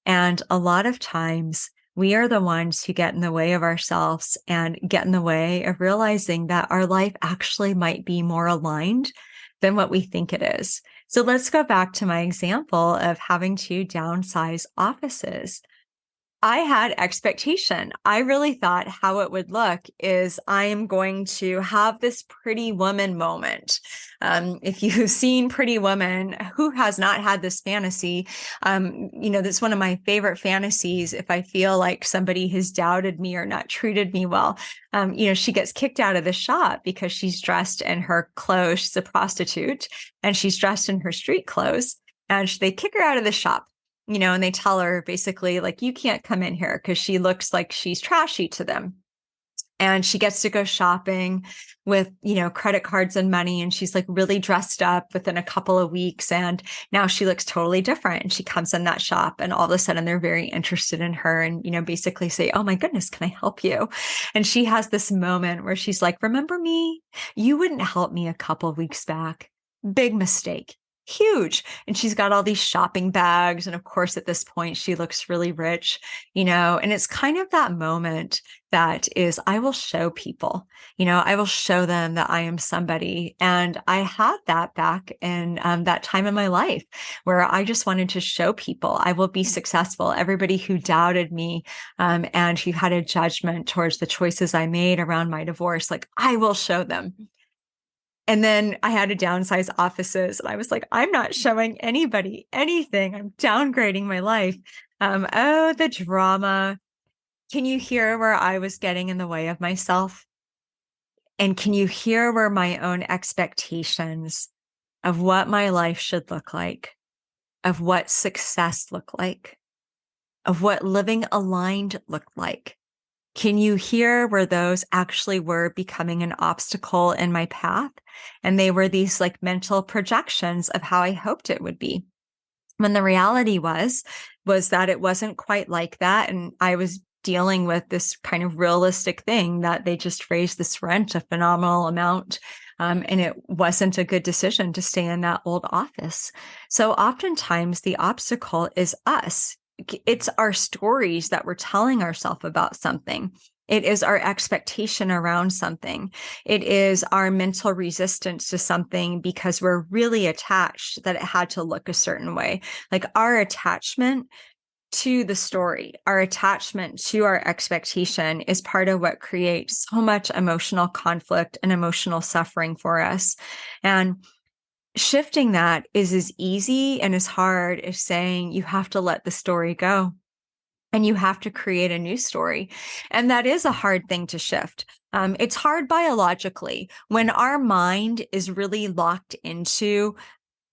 And a lot of times we are the ones who get in the way of ourselves and get in the way of realizing that our life actually might be more aligned than what we think it is. So let's go back to my example of having to downsize offices. I had expectation. I really thought how it would look is I am going to have this Pretty Woman moment. If you've seen Pretty Woman, who has not had this fantasy? You know, that's one of my favorite fantasies. If I feel like somebody has doubted me or not treated me well, you know, she gets kicked out of the shop because she's dressed in her clothes. She's a prostitute and she's dressed in her street clothes, and they kick her out of the shop. You know, and they tell her basically like, you can't come in here because she looks like she's trashy to them. And she gets to go shopping with, you know, credit cards and money. And she's like really dressed up within a couple of weeks. And now she looks totally different. And she comes in that shop and all of a sudden they're very interested in her and, you know, basically say, oh my goodness, can I help you? And she has this moment where she's like, remember me? You wouldn't help me a couple of weeks back. Big mistake. Huge. And she's got all these shopping bags. And of course, at this point, she looks really rich, you know, and it's kind of that moment that is, I will show people, you know, I will show them that I am somebody. And I had that back in that time in my life where I just wanted to show people I will be successful. Everybody who doubted me and who had a judgment towards the choices I made around my divorce, like I will show them. And then I had to downsize offices. And I was like, I'm not showing anybody anything. I'm downgrading my life. Oh, the drama. Can you hear where I was getting in the way of myself? And can you hear where my own expectations of what my life should look like, of what success looked like, of what living aligned looked like, Can you hear where those actually were becoming an obstacle in my path? And they were these like mental projections of how I hoped it would be. When the reality was that it wasn't quite like that. And I was dealing with this kind of realistic thing that they just raised this rent a phenomenal amount. And it wasn't a good decision to stay in that old office. So oftentimes the obstacle is us. It's our stories that we're telling ourselves about something. It is our expectation around something. It is our mental resistance to something because we're really attached that it had to look a certain way. Like our attachment to the story, our attachment to our expectation is part of what creates so much emotional conflict and emotional suffering for us. And shifting that is as easy and as hard as saying you have to let the story go and you have to create a new story. And that is a hard thing to shift. It's hard biologically when our mind is really locked into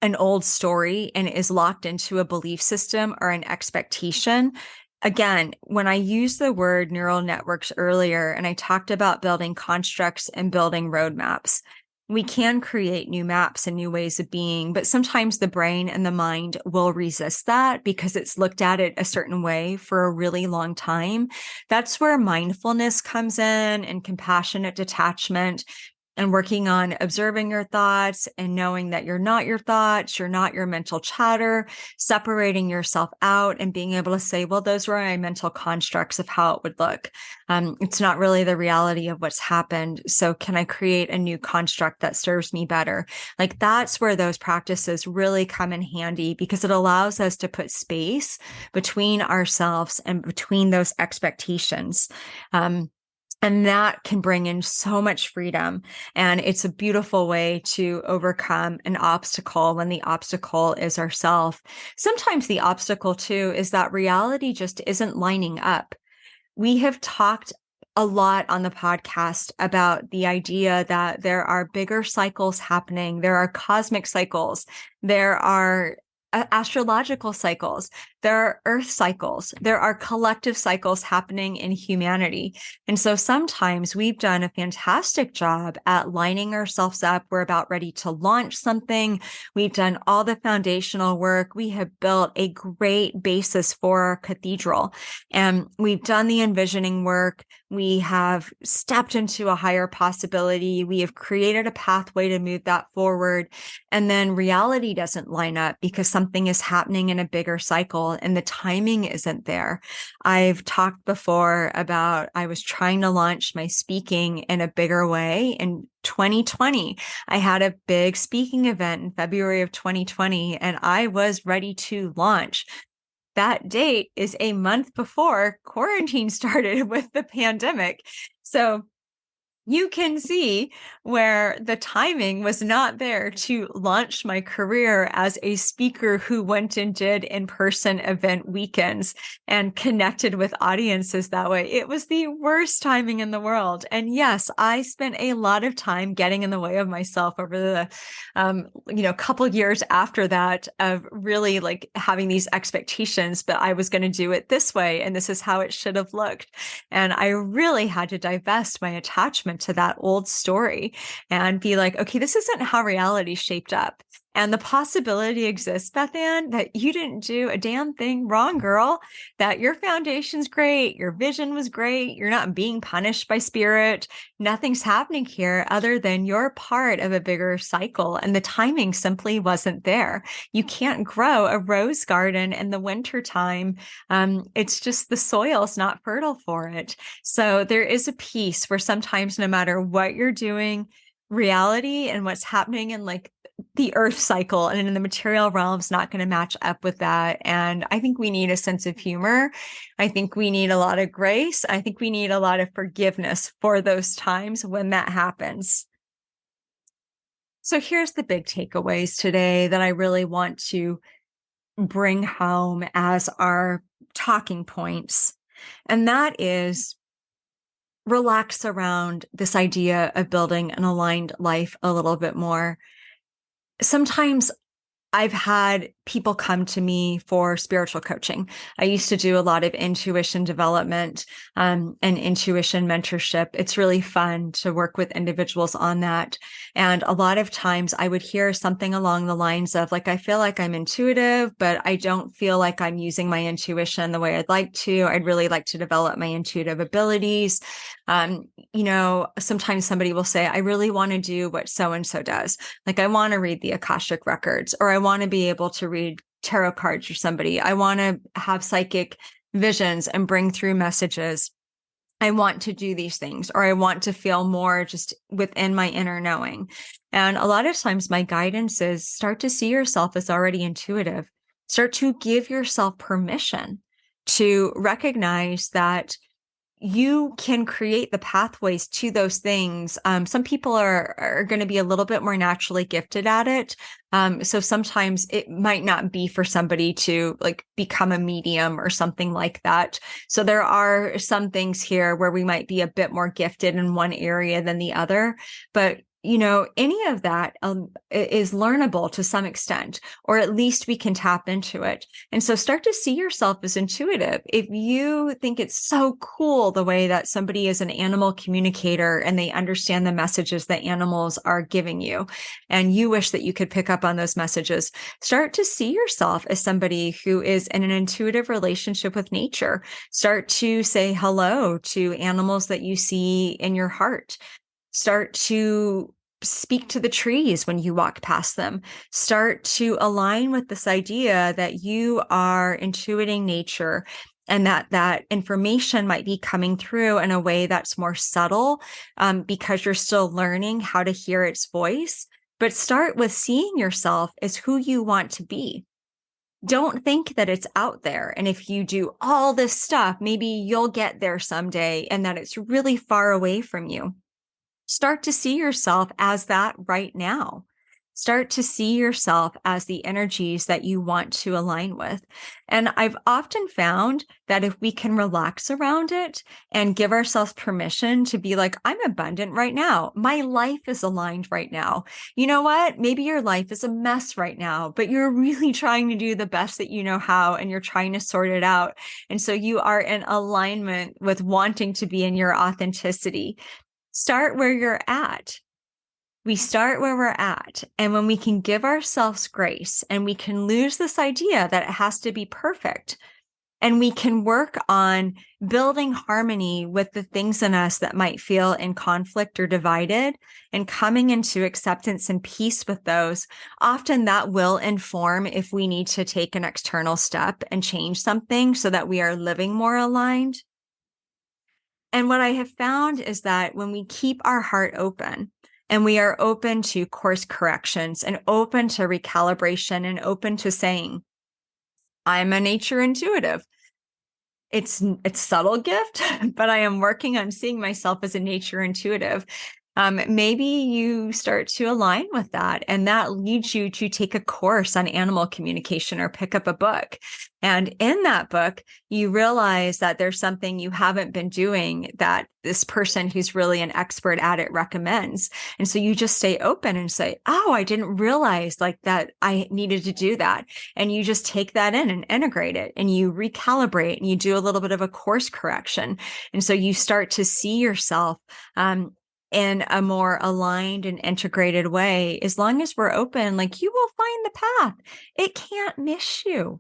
an old story and is locked into a belief system or an expectation. Again, when I used the word neural networks earlier, and I talked about building constructs and building roadmaps, we can create new maps and new ways of being, but sometimes the brain and the mind will resist that because it's looked at it a certain way for a really long time. That's where mindfulness comes in and compassionate detachment and working on observing your thoughts and knowing that you're not your thoughts, you're not your mental chatter, separating yourself out and being able to say, well, those were my mental constructs of how it would look. It's not really the reality of what's happened. So can I create a new construct that serves me better? Like that's where those practices really come in handy because it allows us to put space between ourselves and between those expectations. And that can bring in so much freedom. And it's a beautiful way to overcome an obstacle when the obstacle is ourself. Sometimes the obstacle too is that reality just isn't lining up. We have talked a lot on the podcast about the idea that there are bigger cycles happening. There are cosmic cycles. There are astrological cycles. There are earth cycles. There are collective cycles happening in humanity. And so sometimes we've done a fantastic job at lining ourselves up. We're about ready to launch something. We've done all the foundational work. We have built a great basis for our cathedral. And we've done the envisioning work. We have stepped into a higher possibility. We have created a pathway to move that forward. And then reality doesn't line up because something is happening in a bigger cycle and the timing isn't there. I've talked before about I was trying to launch my speaking in a bigger way in 2020. I had a big speaking event in February of 2020 and I was ready to launch. That date is a month before quarantine started with the pandemic. So you can see where the timing was not there to launch my career as a speaker who went and did in-person event weekends and connected with audiences that way. It was the worst timing in the world. And yes, I spent a lot of time getting in the way of myself over the, couple of years after that of really like having these expectations, but I was going to do it this way. And this is how it should have looked. And I really had to divest my attachment to that old story and be like, okay, this isn't how reality shaped up. And the possibility exists, BethAnne, that you didn't do a damn thing wrong, girl, that your foundation's great. Your vision was great. You're not being punished by spirit. Nothing's happening here other than you're part of a bigger cycle. And the timing simply wasn't there. You can't grow a rose garden in the wintertime. It's just the soil's not fertile for it. So there is a piece where sometimes no matter what you're doing, reality and what's happening in like the earth cycle and in the material realm is not going to match up with that. And I think we need a sense of humor. I think we need a lot of grace. I think we need a lot of forgiveness for those times when that happens. So here's the big takeaways today that I really want to bring home as our talking points. And that is relax around this idea of building an aligned life a little bit more. Sometimes I've had people come to me for spiritual coaching. I used to do a lot of intuition development and intuition mentorship. It's really fun to work with individuals on that. And a lot of times I would hear something along the lines of like, I feel like I'm intuitive, but I don't feel like I'm using my intuition the way I'd like to. I'd really like to develop my intuitive abilities. Sometimes somebody will say, I really want to do what so-and-so does. Like I want to read the Akashic Records, or I want to be able to read tarot cards for somebody. I want to have psychic visions and bring through messages. I want to do these things, or I want to feel more just within my inner knowing. And a lot of times my guidance is start to see yourself as already intuitive. Start to give yourself permission to recognize that you can create the pathways to those things. Some people are going to be a little bit more naturally gifted at it. So sometimes it might not be for somebody to like become a medium or something like that. So there are some things here where we might be a bit more gifted in one area than the other, but any of that is learnable to some extent, or at least we can tap into it. And so start to see yourself as intuitive. If you think it's so cool the way that somebody is an animal communicator and they understand the messages that animals are giving you, and you wish that you could pick up on those messages, start to see yourself as somebody who is in an intuitive relationship with nature. Start to say hello to animals that you see in your heart. Start to speak to the trees when you walk past them. Start to align with this idea that you are intuiting nature, and that information might be coming through in a way that's more subtle because you're still learning how to hear its voice. But start with seeing yourself as who you want to be. Don't think that it's out there. And if you do all this stuff, maybe you'll get there someday, and that it's really far away from you. Start to see yourself as that right now. Start to see yourself as the energies that you want to align with. And I've often found that if we can relax around it and give ourselves permission to be like, I'm abundant right now. My life is aligned right now. You know what? Maybe your life is a mess right now, but you're really trying to do the best that you know how, and you're trying to sort it out. And so you are in alignment with wanting to be in your authenticity. Start where you're at. We start where we're at. And when we can give ourselves grace and we can lose this idea that it has to be perfect, and we can work on building harmony with the things in us that might feel in conflict or divided, and coming into acceptance and peace with those, often that will inform if we need to take an external step and change something so that we are living more aligned. And what I have found is that when we keep our heart open, and we are open to course corrections and open to recalibration and open to saying, I'm a nature intuitive. It's subtle gift, but I am working on seeing myself as a nature intuitive. Maybe you start to align with that, and that leads you to take a course on animal communication or pick up a book. And in that book, you realize that there's something you haven't been doing that this person who's really an expert at it recommends. And so you just stay open and say, oh, I didn't realize like that I needed to do that. And you just take that in and integrate it, and you recalibrate, and you do a little bit of a course correction. And so you start to see yourself in a more aligned and integrated way. As long as we're open, like, you will find the path. It can't miss you.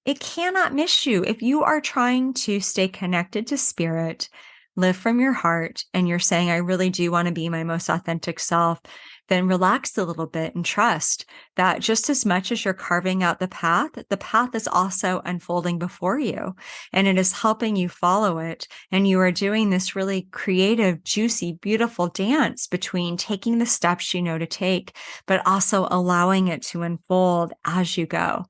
It cannot miss you. If you are trying to stay connected to spirit, live from your heart, and you're saying, I really do want to be my most authentic self, then relax a little bit and trust that just as much as you're carving out the path is also unfolding before you, and it is helping you follow it. And you are doing this really creative, juicy, beautiful dance between taking the steps you know to take, but also allowing it to unfold as you go.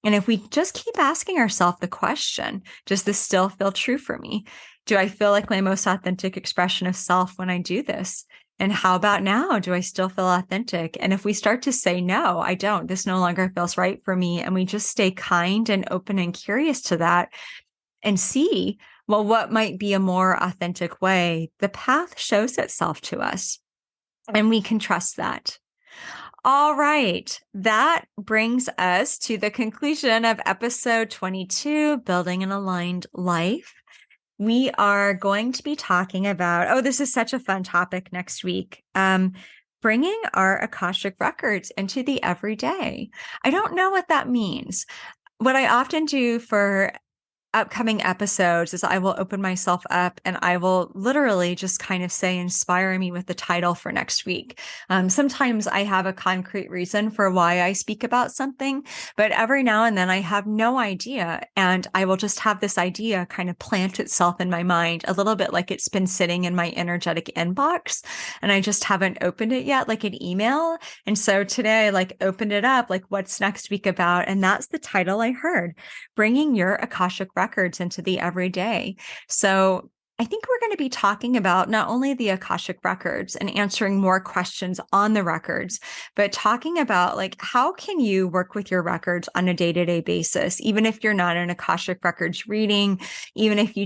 And if we just keep asking ourselves the question, does this still feel true for me? Do I feel like my most authentic expression of self when I do this? And how about now? Do I still feel authentic? And if we start to say, no, I don't, this no longer feels right for me, and we just stay kind and open and curious to that and see, well, what might be a more authentic way, the path shows itself to us, and we can trust that. All right. That brings us to the conclusion of episode 22, Building an Aligned Life. We are going to be talking about, this is such a fun topic next week. Bringing our Akashic records into the everyday. I don't know what that means. What I often do for upcoming episodes is I will open myself up and I will literally just kind of say, inspire me with the title for next week. Sometimes I have a concrete reason for why I speak about something, but every now and then I have no idea. And I will just have this idea kind of plant itself in my mind, a little bit like it's been sitting in my energetic inbox and I just haven't opened it yet, like an email. And so today I opened it up, what's next week about? And that's the title I heard, Bringing Your Akashic Records into the everyday. So I think we're going to be talking about not only the Akashic records and answering more questions on the records, but talking about how can you work with your records on a day-to-day basis, even if you're not an Akashic records reading, even if you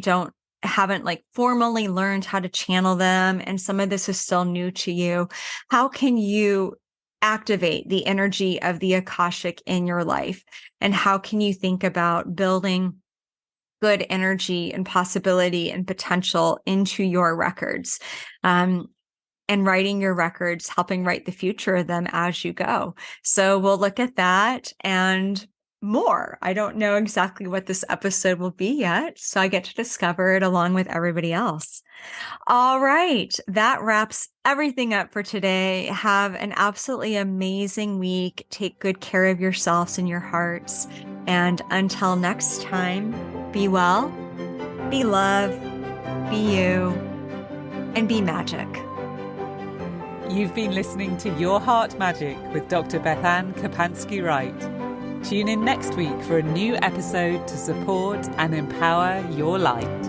haven't formally learned how to channel them, and some of this is still new to you. How can you activate the energy of the Akashic in your life? And how can you think about building good energy and possibility and potential into your records, and writing your records, helping write the future of them as you go? So we'll look at that and more. I don't know exactly what this episode will be yet, so I get to discover it along with everybody else. All right. That wraps everything up for today. Have an absolutely amazing week. Take good care of yourselves and your hearts. And until next time, be well, be love, be you, and be magic. You've been listening to Your Heart Magic with Dr. BethAnne Kapansky-Wright. Tune in next week for a new episode to support and empower your light.